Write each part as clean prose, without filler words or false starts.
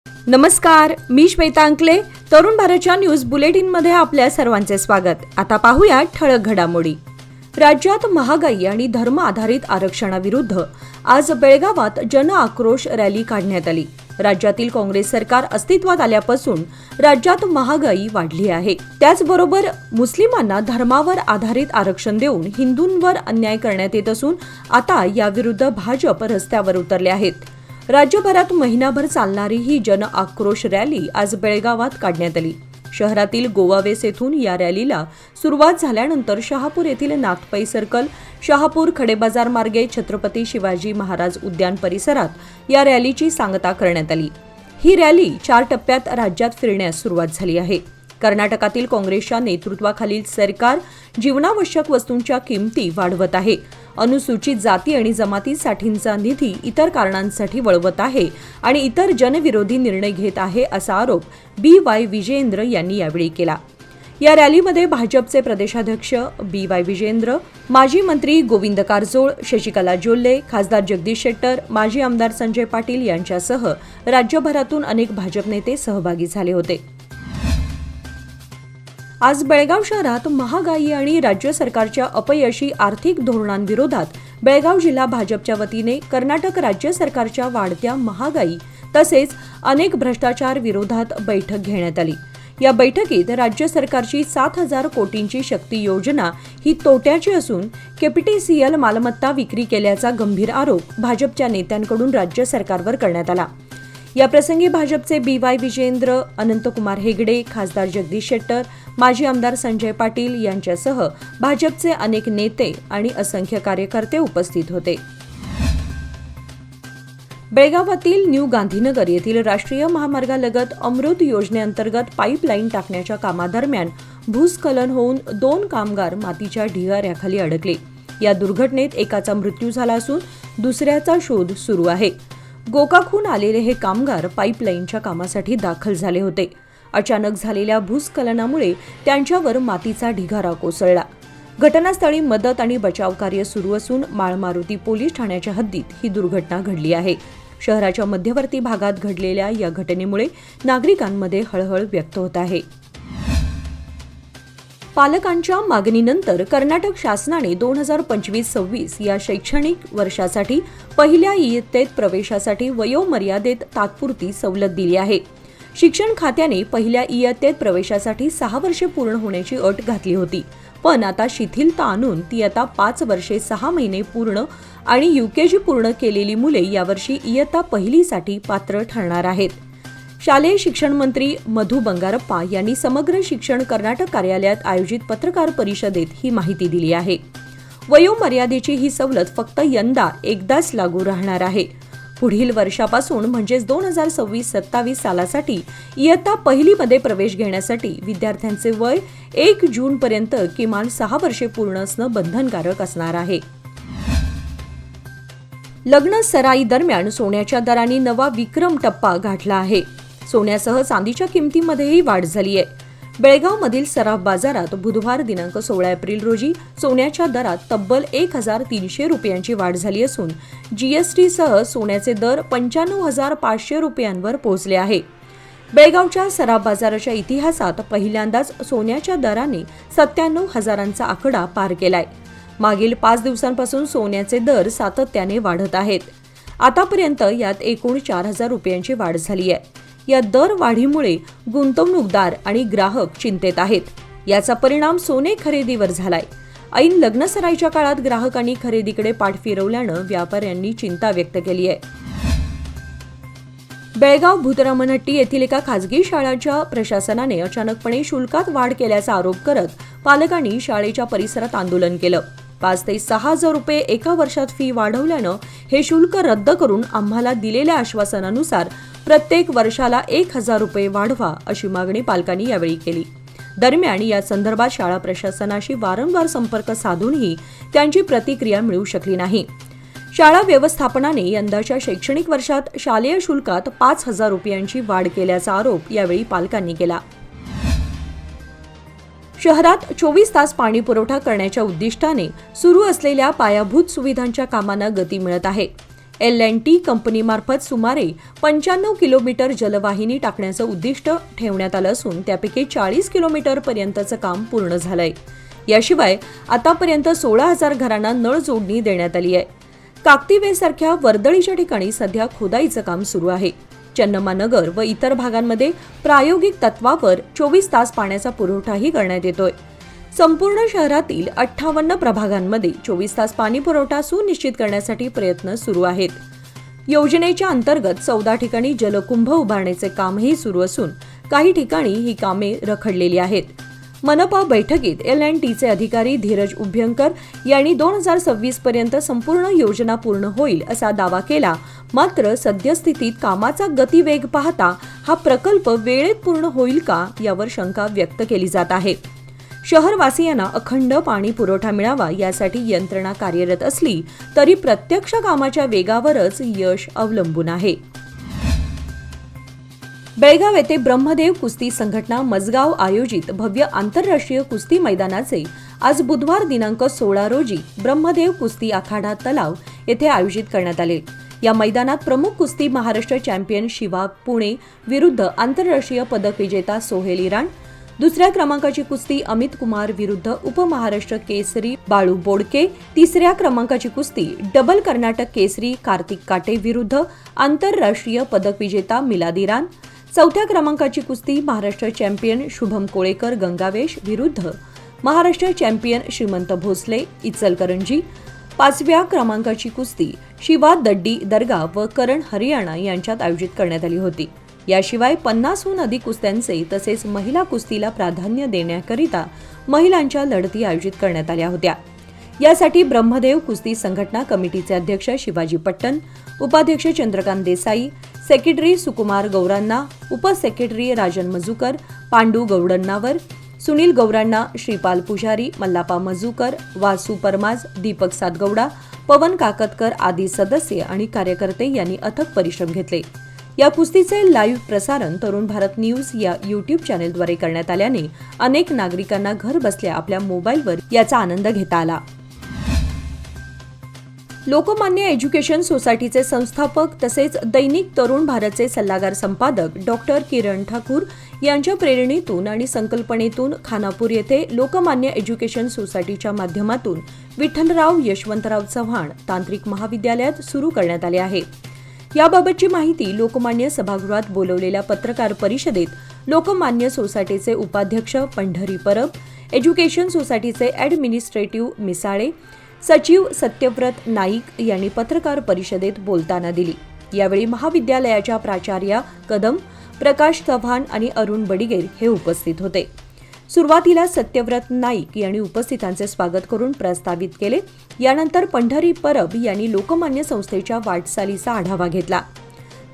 नमस्कार, मी श्वेता अंकले. तरुण भारतच्या न्यूज बुलेटिनमध्ये आपल्या सर्वांचे स्वागत. आता पाहूया ठळक घडामोडी. राज्यात महागाई आणि धर्म आधारित आरक्षणाविरुद्ध आज बेळगावात जन आक्रोश रॅली काढण्यात आली. राज्यातील काँग्रेस सरकार अस्तित्वात आल्यापासून राज्यात महागाई वाढली आहे. त्याचबरोबर मुस्लिमांना धर्मावर आधारित आरक्षण देऊन हिंदूंवर अन्याय करण्यात येत असून आता याविरुद्ध भाजप रस्त्यावर उतरले आहेत. राज्यभरात महिनाभर चालणारी ही जन आक्रोश रॅली आज बेळगावात काढण्यात आली. शहरातील गोवावेस येथून या रॅलीला सुरुवात झाल्यानंतर शहापूर येथील नाथपै सर्कल, शहापूर खडेबाजार मार्गे छत्रपती शिवाजी महाराज उद्यान परिसरात या रॅलीची सांगता करण्यात आली. ही रॅली 4 टप्प्यात राज्यात फिरण्यास सुरुवात झाली आहे. कर्नाटकातील काँग्रेसच्या नेतृत्वाखालील सरकार जीवनावश्यक वस्तूंच्या किमती वाढवत आहे, अनुसूचित जाती आणि जमातीसाठींचा निधी इतर कारणांसाठी वळवत आहे आणि इतर जनविरोधी निर्णय घेत आहे असा आरोप BY विजयेंद्र यांनी यावेळी केला. या रॅलीमध्ये भाजपचे प्रदेशाध्यक्ष BY विजयेंद्र, माजी मंत्री गोविंद कारजोळ, शशिकला जोल्ले, खासदार जगदीश शेट्टर, माजी आमदार संजय पाटील यांच्यासह राज्यभरातून अनेक भाजप नेते सहभागी झाले होते. आज बेळगाव शहरात महागाई आणि राज्य सरकारच्या अपयशी आर्थिक धोरणांविरोधात बेळगाव जिल्हा भाजपच्या वतीने कर्नाटक राज्य सरकारच्या वाढत्या महागाई तसेच अनेक भ्रष्टाचार विरोधात बैठक घेण्यात आली. या बैठकीत राज्य सरकारची 7,000 कोटींची शक्ती योजना ही तोट्याची असून KPTCL मालमत्ता विक्री केल्याचा गंभीर आरोप भाजपच्या नेत्यांकडून राज्य सरकारवर करण्यात आला. याप्रसंगी भाजपचे BY विजयेंद्र, अनंतकुमार हेगडे, खासदार जगदीश शेट्टर, माजी आमदार संजय पाटील यांच्यासह भाजपचे अनेक नेते आणि असंख्य कार्यकर्ते उपस्थित होते. बेळगावातील न्यू गांधीनगर येथील राष्ट्रीय महामार्गालगत अमृत योजनेअंतर्गत पाईपलाईन टाकण्याच्या कामादरम्यान भूस्खलन होऊन 2 कामगार मातीच्या ढिगाऱ्याखाली अडकले. या दुर्घटनेत एकाचा मृत्यू झाला असून दुसऱ्याचा शोध सुरू आहे. गोकाकहून आलेले हे कामगार पाईपलाईनच्या कामासाठी दाखल झाले होते. अचानक झालेल्या भूस्खलनामुळे त्यांच्यावर मातीचा ढिगारा कोसळला. घटनास्थळी मदत आणि बचाव कार्य सुरू असून माळमारुती पोलीस ठाण्याच्या हद्दीत ही दुर्घटना घडली आहे. शहराच्या मध्यवर्ती भागात घडलेल्या या घटनेमुळे नागरिकांमध्ये हळहळ व्यक्त होत आहे. पालकांच्या मागणीनंतर कर्नाटक शासनाने 2025-26 या शैक्षणिक वर्षासाठी पहिल्या इयत्तेत प्रवेशासाठी वयोमर्यादेत तात्पुरती सवलत दिली आहे. शिक्षण खात्याने पहिल्या इयत्तेत प्रवेशासाठी 6 वर्षे पूर्ण होण्याची अट घातली होती, पण आता शिथिलता आणून ती आता 5 वर्षे 6 महिने पूर्ण आणि UKG पूर्ण केलेली मुले यावर्षी इयत्ता पहिलीसाठी पात्र ठरणार आहेत. शालेय शिक्षण मंत्री मधु बंगारप्पा यांनी समग्र शिक्षण कर्नाटक कार्यालयात आयोजित पत्रकार परिषदेत ही माहिती दिली आहे. वयोमर्यादेची ही सवलत फक्त यंदा एकदाच लागू राहणार आहे. पुढील वर्षापासून म्हणजेच 2026-27 सालासाठी इयत्ता पहिलीमध्ये प्रवेश घेण्यासाठी विद्यार्थ्यांचे वय 1 जूनपर्यंत किमान 6 वर्षे पूर्ण असणं बंधनकारक असणार आहे. लग्न सराई दरम्यान सोन्याच्या दराने नवा विक्रम टप्पा गाठला आहे. सोन्यासह चांदीच्या किमतीमध्येही वाढ झाली आहे. बेळगावमधील सराफ बाजारात बुधवार दिनांक 16 एप्रिल रोजी सोन्याच्या दरात तब्बल 1,300 रुपयांची वाढ झाली असून GST सह सोन्याचे दर 95,500 रुपयांवर पोहोचले आहे. बेळगावच्या सराफ बाजाराच्या इतिहासात पहिल्यांदाच सोन्याच्या दराने 97,000चा आकडा पार केलाय. मागील 5 दिवसांपासून सोन्याचे दर सातत्याने वाढत आहेत. आतापर्यंत यात एकूण 4,000 रुपयांची वाढ झाली आहे. या दर वाढीमुळे गुंतवणूकदार आणि ग्राहक चिंतेत आहेत. याचा परिणाम सोने खरेदीवर झालाय. ऐन लग्नसराईच्या काळात ग्राहकांनी खरेदीकडे पाठ फिरवल्यानं व्यापाऱ्यांनी चिंता व्यक्त केली आहे. बेळगाव भूतरामनहट्टी येथील एका खासगी शाळेच्या प्रशासनाने अचानकपणे शुल्कात वाढ केल्याचा आरोप करत पालकांनी शाळेच्या परिसरात आंदोलन केलं. 5 ते 6,000 रुपये एका वर्षात फी वाढवल्यानं हे शुल्क रद्द करून आम्हाला दिलेल्या आश्वासनानुसार प्रत्येक वर्षाला 1,000 रुपये वाढवा अशी मागणी पालकांनी यावेळी केली. दरम्यान या संदर्भात शाळा प्रशासनाशी वारंवार संपर्क साधूनही त्यांची प्रतिक्रिया मिळू शकली नाही. शाळा व्यवस्थापनाने यंदाच्या शैक्षणिक वर्षात शालेय शुल्कात 5,000 रुपयांची वाढ केल्याचा आरोप यावेळी पालकांनी केला. शहरात 24 तास पाणी पुरवठा करण्याच्या उद्दिष्टाने सुरू असलेल्या पायाभूत सुविधांच्या कामांना गती मिळत आहे. L&T कंपनीमार्फत सुमारे 95 किलोमीटर जलवाहिनी टाकण्याचं उद्दिष्ट ठेवण्यात आलं असून त्यापैकी 40 किलोमीटरपर्यंतचं काम पूर्ण झालंय. याशिवाय आतापर्यंत 16,000 घरांना नळ जोडणी देण्यात आली आहे. काकतीवेसारख्या वर्दळीच्या ठिकाणी सध्या खोदाईचं काम सुरू आहे. चन्नम्मानगर व इतर भागांमध्ये प्रायोगिक तत्वावर 24 तास पाण्याचा पुरवठाही करण्यात येतोय. संपूर्ण शहरातील 58 प्रभागांमध्ये 24 तास पाणी पुरवठा सुनिश्चित करण्यासाठी प्रयत्न सुरू आहेत. योजनेच्या अंतर्गत 14 ठिकाणी जलकुंभ उभारण्याचे कामही सुरू असून काही ठिकाणी ही कामे रखडलेली आहेत. मनपा बैठकीत L&Tचे अधिकारी धीरज उभ्यंकर यांनी 2026 पर्यंत संपूर्ण योजना पूर्ण होईल असा दावा केला. मात्र सद्यस्थितीत कामाचा गतिवेग पाहता हा प्रकल्प वेळेत पूर्ण होईल का यावर शंका व्यक्त केली जात आहे. शहरवासियांना अखंड पाणी पुरवठा मिळावा यासाठी यंत्रणा कार्यरत असली तरी प्रत्यक्ष कामाच्या वेगावरच यश अवलंबून आहे. बेळगाव येथे ब्रह्मदेव कुस्ती संघटना मजगाव आयोजित भव्य आंतरराष्ट्रीय कुस्ती मैदानाचे आज बुधवार दिनांक 16 रोजी ब्रह्मदेव कुस्ती आखाडा तलाव येथे आयोजित करण्यात आले. या मैदानात प्रमुख कुस्ती महाराष्ट्र चॅम्पियन शिवा पुणे विरुद्ध आंतरराष्ट्रीय पदक विजेता सोहेल इराण, दुसऱ्या क्रमांकाची कुस्ती अमित कुमार विरुद्ध उपमहाराष्ट्र केसरी बाळू बोडके, तिसऱ्या क्रमांकाची कुस्ती डबल कर्नाटक केसरी कार्तिक काटे विरुद्ध आंतरराष्ट्रीय पदक विजेता मिलाद इराण, चौथ्या क्रमांकाची कुस्ती महाराष्ट्र चॅम्पियन शुभम कोळेकर गंगावेश विरुद्ध महाराष्ट्र चॅम्पियन श्रीमंत भोसले इचलकरंजी, पाचव्या क्रमांकाची कुस्ती शिवा दड्डी दर्गा व करण हरियाणा यांच्यात आयोजित करण्यात आली होती. याशिवाय 50हून अधिक कुस्त्यांचे तसेच महिला कुस्तीला प्राधान्य देण्याकरिता महिलांच्या लढती आयोजित करण्यात आल्या होत्या. यासाठी ब्रह्मदेव कुस्ती संघटना कमिटीचे अध्यक्ष शिवाजी पट्टण, उपाध्यक्ष चंद्रकांत देसाई, सेक्रेटरी सुकुमार गौरांना, उपसेक्रेटरी राजन मजूकर, पांडू गौडण्णावर, सुनील गौरांना, श्रीपाल पुजारी, मल्लापा मजूकर, वासू परमाज, दीपक सातगौडा, पवन काकतकर आदी सदस्य आणि कार्यकर्ते यांनी अथक परिश्रम घेतले. या कुस्तीचे लाईव्ह प्रसारण तरुण भारत न्यूज या यूट्यूब चॅनेलद्वारे करण्यात आल्याने अनेक नागरिकांना घर बसल्या आपल्या मोबाईलवर याचा आनंद घेता आला. लोकमान्य एज्युकेशन सोसायटीचे संस्थापक तसेच दैनिक तरुण भारतचे सल्लागार संपादक डॉक्टर किरण ठाकूर यांच्या प्रेरणेतून आणि संकल्पनेतून खानापूर येथे लोकमान्य एज्युकेशन सोसायटीच्या माध्यमातून विठ्ठलराव यशवंतराव चव्हाण तांत्रिक महाविद्यालयात सुरू करण्यात आले आहे. याबाबतची माहिती लोकमान्य सभागृहात बोलवलेल्या पत्रकार परिषदेत लोकमान्य सोसायटीचे उपाध्यक्ष पंढरी परब, एज्युकेशन सोसायटीचे ॲडमिनिस्ट्रेटिव्ह मिसाळे, सचिव सत्यव्रत नाईक यांनी पत्रकार परिषदेत बोलताना दिली. यावेळी महाविद्यालयाच्या प्राचार्या कदम, प्रकाश चव्हाण आणि अरुण बडिगेर हे उपस्थित होते. सुरुवातीला सत्यव्रत नाईक यांनी उपस्थितांचे स्वागत करून प्रस्तावित केले. यानंतर पंढरी परब यांनी लोकमान्य संस्थेच्या वाटचालीचा आढावा घेतला.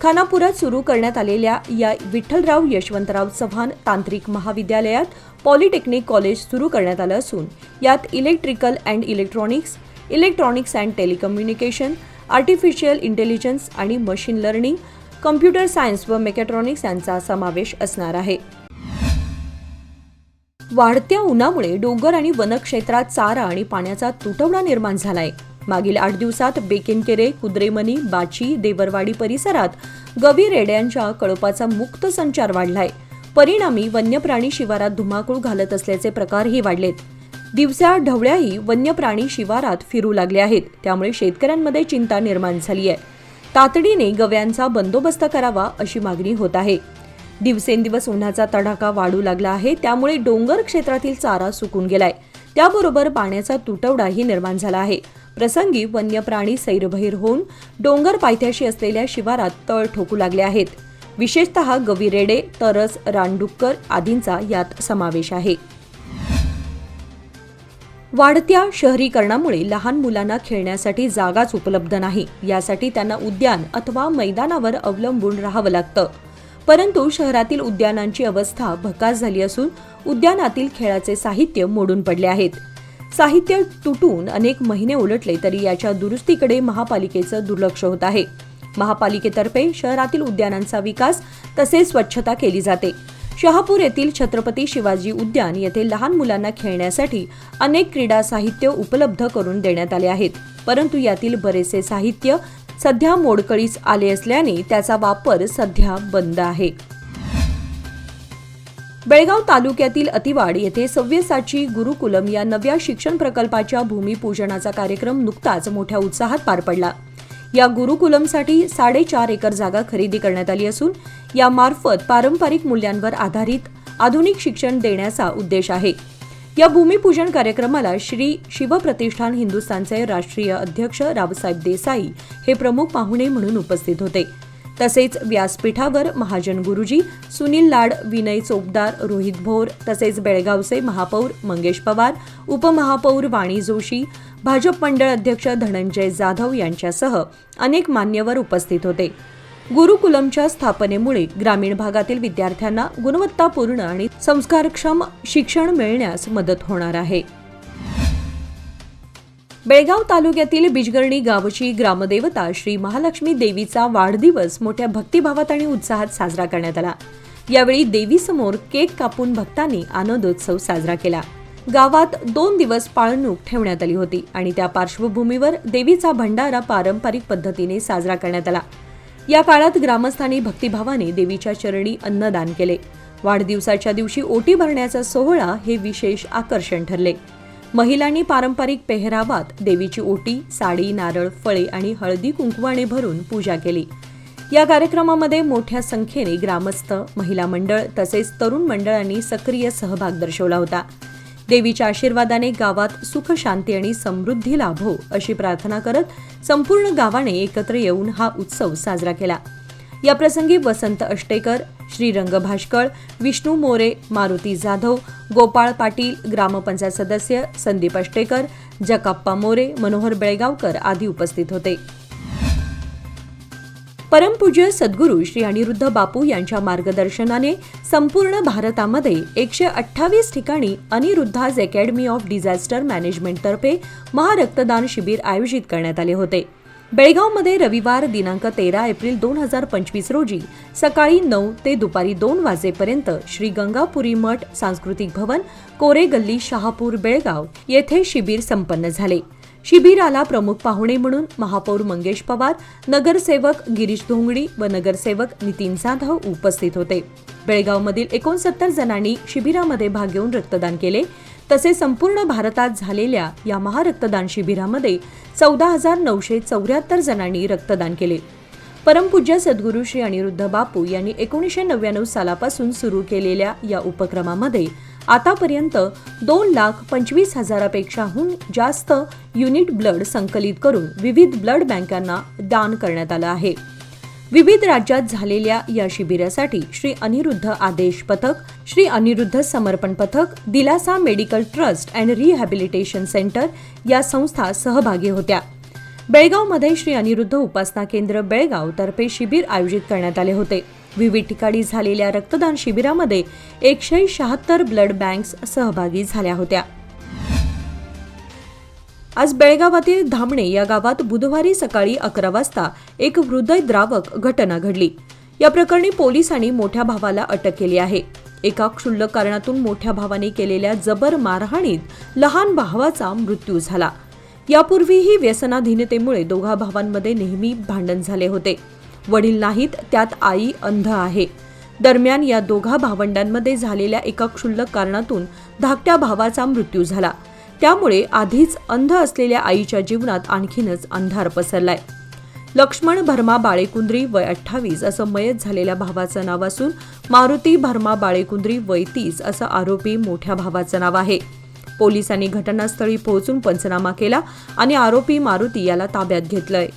खानापुरात सुरू करण्यात आलेल्या या विठ्ठलराव यशवंतराव चव्हाण तांत्रिक महाविद्यालयात पॉलिटेक्निक कॉलेज सुरू करण्यात आलं असून यात electrical and electronics, electronics and telecommunication, artificial intelligence आणि मशीन लर्निंग, कम्प्युटर सायन्स व मेकॅट्रॉनिक्स यांचा समावेश असणार आहे. वाढत्या उन्हामुळे डोंगर आणि वनक्षेत्रात चारा आणि पाण्याचा तुटवडा निर्माण झालाय. मागील 8 दिवसात बेकिनकेरे, कुद्रेमनी, बाची, देवरवाडी परिसरात गवी रेड्यांच्या कळपाचा मुक्त संचार वाढलाय. परिणामी वन्यप्राणी शिवारात धुमाकूळ घालत असल्याचे प्रकारही वाढलेत. दिवसा ढवळ्याही वन्यप्राणी शिवारात फिरू लागले आहेत. त्यामुळे शेतकऱ्यांमध्ये चिंता निर्माण झाली आहे. तातडीने गव्यांचा बंदोबस्त करावा अशी मागणी होत आहे. दिवसेंदिवस उन्हाचा तडाखा वाढू लागला आहे. त्यामुळे डोंगर क्षेत्रातील चारा सुकून गेलाय. त्याबरोबर पाण्याचा तुटवडाही निर्माण झाला आहे. प्रसंगी वन्यप्राणी सैरभैर होऊन डोंगर पायथ्याशी असलेल्या शिवारात तळ ठोकू लागले आहेत. विशेषतः गवीरेडे, तरस, रानडुक्कर आदींचा यात समावेश आहे. वाढत्या शहरीकरणामुळे लहान मुलांना खेळण्यासाठी जागाच उपलब्ध नाही. यासाठी त्यांना उद्यान अथवा मैदानावर अवलंबून राहावं लागतं. परंतु शहरातील उद्यानांची अवस्था भकास झाली असून उद्यानातील खेळाचे साहित्य मोडून पडले आहेत. साहित्य तुटून अनेक महिने उलटले तरी याच्या दुरुस्तीकडे महापालिकेचं दुर्लक्ष होत आहे. महापालिकेतर्फे शहरातील उद्यानांचा विकास तसेच स्वच्छता केली जाते. शहापूर येथील छत्रपती शिवाजी उद्यान येथे लहान मुलांना खेळण्यासाठी अनेक क्रीडा साहित्य उपलब्ध करून देण्यात आले आहेत. परंतु यातील बरेचसे साहित्य सध्या मोडकळीस आले असल्याने त्याचा वापर सध्या बंद आहे. बेळगाव तालुक्यातील अतिवाड येथे सव्यसाची गुरुकुलम या नव्या शिक्षण प्रकल्पाच्या भूमिपूजनाचा कार्यक्रम नुकताच मोठ्या उत्साहात पार पडला. या गुरुकुलमसाठी 4.5 एकर जागा खरेदी करण्यात आली असून यामार्फत पारंपरिक मूल्यांवर आधारित आधुनिक शिक्षण देण्याचा उद्देश आहे. या भूमिपूजन कार्यक्रमाला श्री शिवप्रतिष्ठान हिंदुस्थानचे राष्ट्रीय अध्यक्ष रावसाहेब देसाई हे प्रमुख पाहुणे म्हणून उपस्थित होते. तसेच व्यासपीठावर महाजन गुरुजी, सुनील लाड, विनय चोपदार, रोहित भोर तसेच बेळगावचे महापौर मंगेश पवार, उपमहापौर वाणी जोशी, भाजप मंडळ अध्यक्ष धनंजय जाधव यांच्यासह अनेक मान्यवर उपस्थित होते. गुरुकुलमच्या स्थापनेमुळे ग्रामीण भागातील विद्यार्थ्यांना गुणवत्तापूर्ण आणि संस्कारक्षम शिक्षण मिळण्यास मदत होणार आहे. बेळगाव तालुक्यातील बिजगर्णी गावची ग्रामदेवता श्री महालक्ष्मी देवीचा वाढदिवस मोठ्या भक्तिभावात आणि उत्साहात साजरा करण्यात आला. यावेळी देवीसमोर केक कापून भक्तांनी आनंदोत्सव साजरा केला. गावात 2 दिवस पाळणूक ठेवण्यात आली होती आणि त्या पार्श्वभूमीवर देवीचा भंडारा पारंपरिक पद्धतीने साजरा करण्यात आला. या काळात ग्रामस्थांनी भक्तिभावाने देवीच्या चरणी अन्नदान केले. वाढदिवसाच्या दिवशी ओटी भरण्याचा सोहळा हे विशेष आकर्षण ठरले. महिलांनी पारंपरिक पेहरावात देवीची ओटी, साडी, नारळ, फळे आणि हळदी कुंकवाने भरून पूजा केली. या कार्यक्रमामध्ये मोठ्या संख्येने ग्रामस्थ, महिला मंडळ तसेच तरुण मंडळांनी सक्रिय सहभाग दर्शवला होता. देवीच्या आशीर्वादाने गावात सुख, शांती आणि समृद्धी लाभो अशी प्रार्थना करत संपूर्ण गावाने एकत्र येऊन हा उत्सव साजरा केला. या प्रसंगी वसंत अष्टेकर, श्रीरंग भाष्कळ, विष्णू मोरे, मारुती जाधव, गोपाळ पाटील, ग्रामपंचायत सदस्य संदीप अष्टेकर, जकाप्पा मोरे, मनोहर बेळगावकर आदी उपस्थित होते. परमपूज्य सद्गुरू श्री अनिरुद्ध बापू यांच्या मार्गदर्शनाने संपूर्ण भारतामध्ये 128 ठिकाणी अनिरुद्धाज अकॅडमी ऑफ डिझास्टर मॅनेजमेंटतर्फे महारक्तदान शिबिर आयोजित करण्यात आले होते. बेळगावमध्ये रविवार दिनांक 13 एप्रिल 2025 रोजी सकाळी 9 ते दुपारी 2 वाजेपर्यंत श्री गंगापुरी मठ सांस्कृतिक भवन, कोरे गल्ली, शहापूर, बेळगाव येथे शिबिर संपन्न झाले. शिबिराला प्रमुख पाहुणे म्हणून महापौर मंगेश पवार, नगरसेवक गिरीश धोंगडी व नगरसेवक नितीन जाधव उपस्थित होते. बेळगावमधील 69 जणांनी शिबिरामध्ये भाग घेऊन रक्तदान केले. तसेच संपूर्ण भारतात झालेल्या या महारक्तदान शिबिरामध्ये 14,974 जणांनी रक्तदान केले. परमपूज्य सद्गुरू श्री अनिरुद्ध बापू यांनी 1999 सालापासून सुरू केलेल्या या उपक्रमामध्ये आतापर्यंत 2,25,000पेक्षाहून जास्त युनिट ब्लड संकलित करून विविध ब्लड बँकांना दान करण्यात आलं आहे. विविध राज्यात झालेल्या या शिबिरासाठी श्री अनिरुद्ध आदेश पथक, श्री अनिरुद्ध समर्पण पथक, दिलासा medical trust and rehabilitation centre या संस्था सहभागी होत्या. बेळगावमध्ये श्री अनिरुद्ध उपासना केंद्र बेळगाव तर्फे शिबिर आयोजित करण्यात आले होते. विविध ठिकाणी झालेल्या रक्तदान शिबिरामध्ये 176 ब्लड बँक्स सहभागी झाल्या होत्या. आज बेळगावातील धामणे या गावात बुधवारी सकाळी 11 वाजता एक हृदयद्रावक घटना घडली. या प्रकरणी पोलिसांनी मोठ्या भावाला अटक केली आहे. एका क्षुल्लक कारणातून मोठ्या भावाने केलेल्या जबर मारहाणीत लहान भावाचा मृत्यू झाला. यापूर्वीही व्यसनाधीनतेमुळे दोघा भावांमध्ये नेहमी भांडण झाले होते. वडील नाहीत, त्यात आई अंध आहे. दरम्यान या दोघा भावंडांमध्ये झालेल्या एका क्षुल्लक कारणातून धाकट्या भावाचा मृत्यू झाला. त्यामुळे आधीच अंध असलेल्या आईच्या जीवनात आणखीनच अंधार पसरलाय. लक्ष्मण भरमा बाळेकुंद्री वय 28 असं मयत झालेल्या भावाचं नाव असून मारुती भरमा बाळेकुंद्री वय 30 असं आरोपी मोठ्या भावाचं नाव आहे. पोलिसांनी घटनास्थळी पोहोचून पंचनामा केला आणि आरोपी मारुती याला ताब्यात घेतलंय.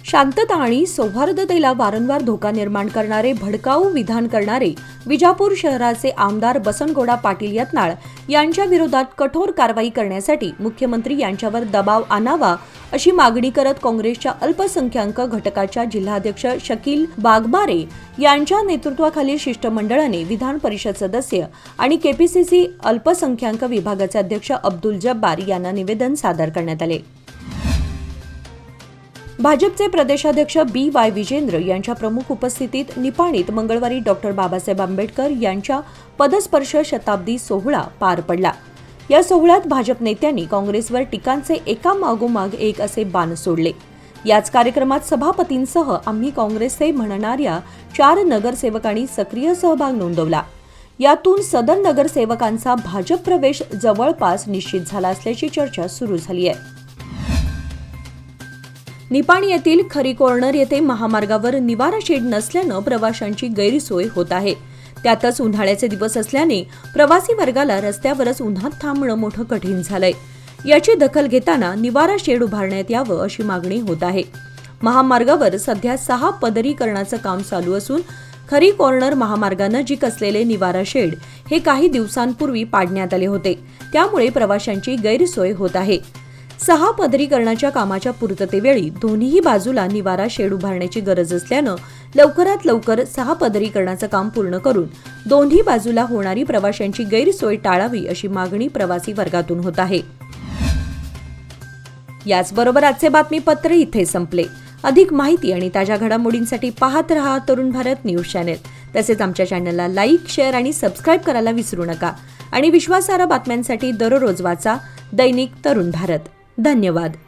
शांतता आणि सौहार्दतेला वारंवार धोका निर्माण करणारे भडकाऊ विधान करणारे विजापूर शहराचे आमदार बसनगौडा पाटील यत्नाळ यांच्या विरोधात कठोर कारवाई करण्यासाठी मुख्यमंत्री यांच्यावर दबाव आणावा अशी मागणी करत काँग्रेसच्या अल्पसंख्याक घटकाच्या जिल्हाध्यक्ष शकील बागबारे यांच्या नेतृत्वाखालील शिष्टमंडळाने विधान परिषद सदस्य आणि केपीसीसी अल्पसंख्याक विभागाचे अध्यक्ष अब्दुल जब्बार यांना निवेदन सादर करण्यात आले. भाजपचे प्रदेशाध्यक्ष BY विजेंद्र यांच्या प्रमुख उपस्थितीत निपाणीत मंगळवारी डॉ. बाबासाहेब आंबेडकर यांच्या पदस्पर्श शताब्दी सोहळा पार पडला. या सोहळ्यात भाजप नेत्यांनी काँग्रेसवर टीकांचे एकामागोमाग एक असे बाण सोडले। याच कार्यक्रमात सभापतींसह आम्ही काँग्रेसचे म्हणणाऱ्या 4 नगरसेवकांनी सक्रिय सहभाग नोंदवला। यातून सदर नगरसेवकांचा भाजप प्रवेश जवळपास निश्चित झाला असल्याची चर्चा सुरू झाली आहे। निपाणी येथील खरी कॉर्नर येथे महामार्गावर निवारा शेड नसल्यानं प्रवाशांची गैरसोय होत आहे। त्यातच उन्हाळ्याचे दिवस असल्याने प्रवासी वर्गाला रस्त्यावरच उन्हात थांबणं मोठं कठीण झालंय। याची दखल घेताना निवारा शेड उभारण्यात यावं अशी मागणी होत आहे। महामार्गावर सध्या 6 पदरीकरणाचं काम चालू असून खरी कॉर्नर महामार्गानजीक असलेले निवारा शेड हे काही दिवसांपूर्वी पाडण्यात आले होते। त्यामुळे प्रवाशांची गैरसोय होत आहे। 6 पदरीकरणाच्या कामाच्या पूर्ततेवेळी दोन्ही बाजूला निवारा शेड उभारण्याची गरज असल्यानं लवकरात लवकर 6 पदरीकरणाचं काम पूर्ण करून दोन्ही बाजूला होणारी प्रवाशांची गैरसोय टाळावी अशी मागणी प्रवासी वर्गातून होत आहे। याचबरोबर आजचे बातमीपत्र इथे संपले। अधिक माहिती आणि ताज्या घडामोडींसाठी पाहत रहा तरुण भारत न्यूज चॅनेल। तसेच आमच्या चॅनलला लाईक, शेअर आणि सबस्क्राईब करायला विसरू नका। आणि विश्वासार्ह बातम्यांसाठी दररोज वाचा दैनिक तरुण भारत। धन्यवाद।